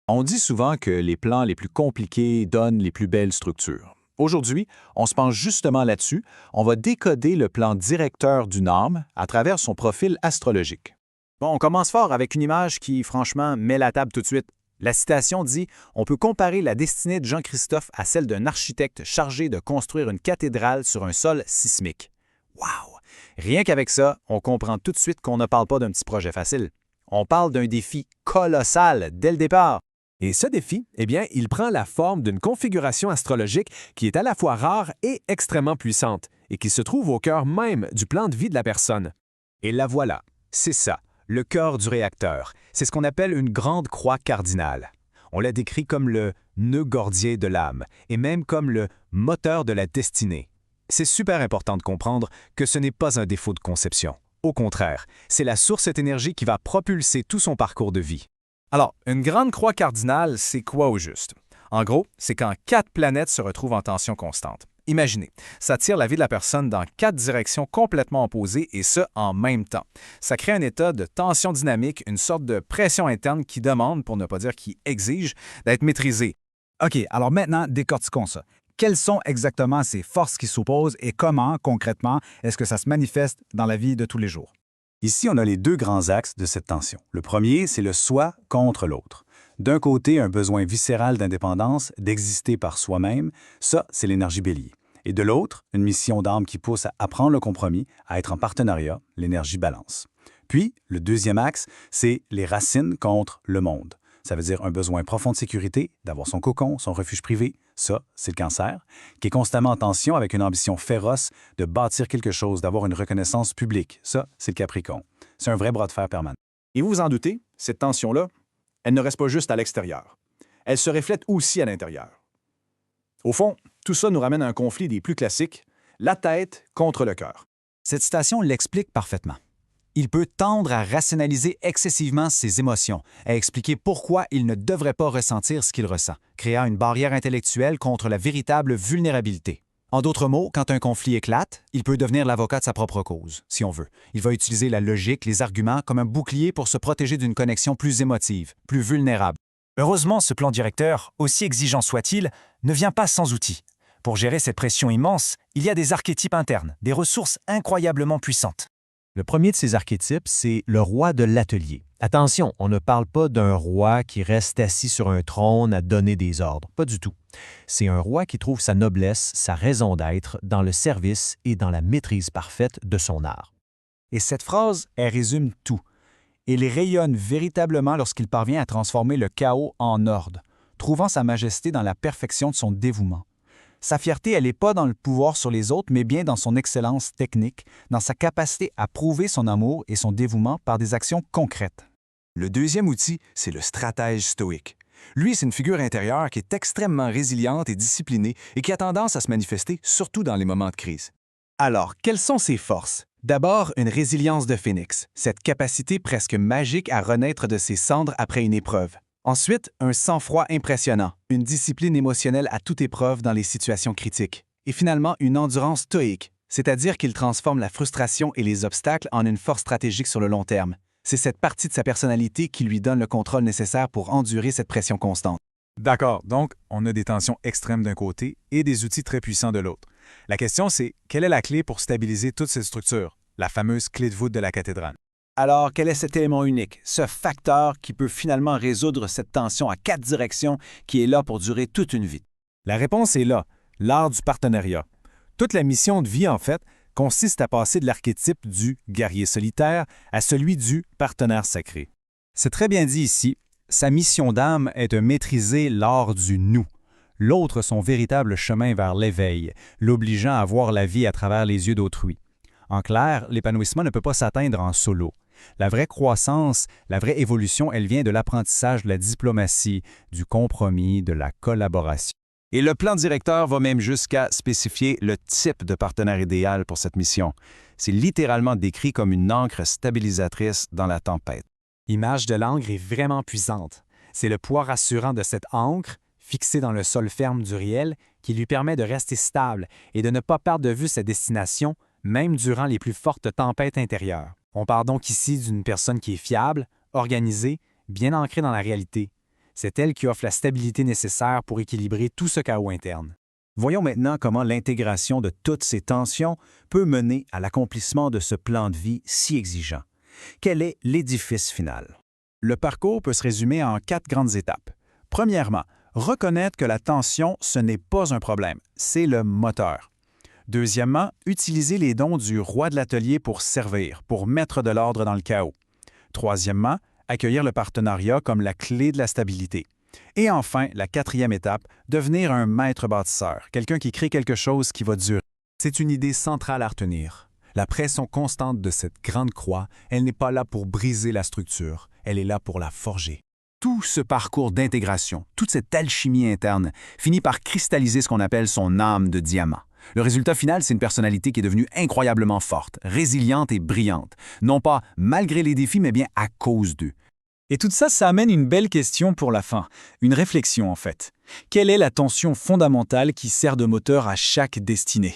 On dit souvent que les plans les plus compliqués donnent les plus belles structures. Aujourd'hui, on se penche justement là-dessus. On va décoder le plan directeur d'une âme à travers son profil astrologique. Bon, on commence fort avec une image qui, franchement, met la table tout de suite. La citation dit « On peut comparer la destinée de Jean-Christophe à celle d'un architecte chargé de construire une cathédrale sur un sol sismique. » Wow! Rien qu'avec ça, on comprend tout de suite qu'on ne parle pas d'un petit projet facile. On parle d'un défi colossal dès le départ. Et ce défi, eh bien, il prend la forme d'une configuration astrologique qui est à la fois rare et extrêmement puissante, et qui se trouve au cœur même du plan de vie de la personne. Et la voilà, c'est ça, le cœur du réacteur. C'est ce qu'on appelle une grande croix cardinale. On la décrit comme le nœud gordien de l'âme, et même comme le moteur de la destinée. C'est super important de comprendre que ce n'est pas un défaut de conception. Au contraire, c'est la source cette énergie qui va propulser tout son parcours de vie. Alors, une grande croix cardinale, c'est quoi au juste? En gros, c'est quand 4 planètes se retrouvent en tension constante. Imaginez, ça tire la vie de la personne dans 4 directions complètement opposées et ce, en même temps. Ça crée un état de tension dynamique, une sorte de pression interne qui demande, pour ne pas dire qui exige, d'être maîtrisée. OK, alors maintenant, décortiquons ça. Quelles sont exactement ces forces qui s'opposent et comment, concrètement, est-ce que ça se manifeste dans la vie de tous les jours? Ici, on a les deux grands axes de cette tension. Le premier, c'est le soi contre l'autre. D'un côté, un besoin viscéral d'indépendance, d'exister par soi-même, ça, c'est l'énergie bélier. Et de l'autre, une mission d'âme qui pousse à prendre le compromis, à être en partenariat, l'énergie balance. Puis, le deuxième axe, c'est les racines contre le monde. Ça veut dire un besoin profond de sécurité, d'avoir son cocon, son refuge privé, ça, c'est le cancer, qui est constamment en tension avec une ambition féroce de bâtir quelque chose, d'avoir une reconnaissance publique, ça, c'est le capricorne. C'est un vrai bras de fer permanent. Et vous vous en doutez, cette tension-là, elle ne reste pas juste à l'extérieur. Elle se reflète aussi à l'intérieur. Au fond, tout ça nous ramène à un conflit des plus classiques, la tête contre le cœur. Cette citation l'explique parfaitement. Il peut tendre à rationaliser excessivement ses émotions, à expliquer pourquoi il ne devrait pas ressentir ce qu'il ressent, créant une barrière intellectuelle contre la véritable vulnérabilité. En d'autres mots, quand un conflit éclate, il peut devenir l'avocat de sa propre cause, si on veut. Il va utiliser la logique, les arguments comme un bouclier pour se protéger d'une connexion plus émotive, plus vulnérable. Heureusement, ce plan directeur, aussi exigeant soit-il, ne vient pas sans outils. Pour gérer cette pression immense, il y a des archétypes internes, des ressources incroyablement puissantes. Le premier de ces archétypes, c'est le roi de l'atelier. Attention, on ne parle pas d'un roi qui reste assis sur un trône à donner des ordres, pas du tout. C'est un roi qui trouve sa noblesse, sa raison d'être dans le service et dans la maîtrise parfaite de son art. Et cette phrase, elle résume tout. Il rayonne véritablement lorsqu'il parvient à transformer le chaos en ordre, trouvant sa majesté dans la perfection de son dévouement. Sa fierté, elle n'est pas dans le pouvoir sur les autres, mais bien dans son excellence technique, dans sa capacité à prouver son amour et son dévouement par des actions concrètes. Le deuxième outil, c'est le stratège stoïque. Lui, c'est une figure intérieure qui est extrêmement résiliente et disciplinée et qui a tendance à se manifester surtout dans les moments de crise. Alors, quelles sont ses forces? D'abord, une résilience de phénix, cette capacité presque magique à renaître de ses cendres après une épreuve. Ensuite, un sang-froid impressionnant, une discipline émotionnelle à toute épreuve dans les situations critiques. Et finalement, une endurance stoïque, c'est-à-dire qu'il transforme la frustration et les obstacles en une force stratégique sur le long terme. C'est cette partie de sa personnalité qui lui donne le contrôle nécessaire pour endurer cette pression constante. D'accord, donc on a des tensions extrêmes d'un côté et des outils très puissants de l'autre. La question, c'est quelle est la clé pour stabiliser toute cette structure, la fameuse clé de voûte de la cathédrale? Alors, quel est cet élément unique, ce facteur qui peut finalement résoudre cette tension à 4 directions qui est là pour durer toute une vie? La réponse est là, l'art du partenariat. Toute la mission de vie, en fait, consiste à passer de l'archétype du guerrier solitaire à celui du partenaire sacré. C'est très bien dit ici. Sa mission d'âme est de maîtriser l'art du nous. L'autre, son véritable chemin vers l'éveil, l'obligeant à voir la vie à travers les yeux d'autrui. En clair, l'épanouissement ne peut pas s'atteindre en solo. La vraie croissance, la vraie évolution, elle vient de l'apprentissage de la diplomatie, du compromis, de la collaboration. Et le plan directeur va même jusqu'à spécifier le type de partenaire idéal pour cette mission. C'est littéralement décrit comme une ancre stabilisatrice dans la tempête. L'image de l'ancre est vraiment puissante. C'est le poids rassurant de cette ancre, fixée dans le sol ferme du réel, qui lui permet de rester stable et de ne pas perdre de vue sa destination, même durant les plus fortes tempêtes intérieures. On parle donc ici d'une personne qui est fiable, organisée, bien ancrée dans la réalité. C'est elle qui offre la stabilité nécessaire pour équilibrer tout ce chaos interne. Voyons maintenant comment l'intégration de toutes ces tensions peut mener à l'accomplissement de ce plan de vie si exigeant. Quel est l'édifice final? Le parcours peut se résumer en 4 grandes étapes. Premièrement, reconnaître que la tension, ce n'est pas un problème, c'est le moteur. Deuxièmement, utiliser les dons du roi de l'atelier pour servir, pour mettre de l'ordre dans le chaos. Troisièmement, accueillir le partenariat comme la clé de la stabilité. Et enfin, la 4e étape, devenir un maître bâtisseur, quelqu'un qui crée quelque chose qui va durer. C'est une idée centrale à retenir. La pression constante de cette grande croix, elle n'est pas là pour briser la structure, elle est là pour la forger. Tout ce parcours d'intégration, toute cette alchimie interne, finit par cristalliser ce qu'on appelle son âme de diamant. Le résultat final, c'est une personnalité qui est devenue incroyablement forte, résiliente et brillante. Non pas malgré les défis, mais bien à cause d'eux. Et tout ça, ça amène une belle question pour la fin, une réflexion en fait. Quelle est la tension fondamentale qui sert de moteur à chaque destinée?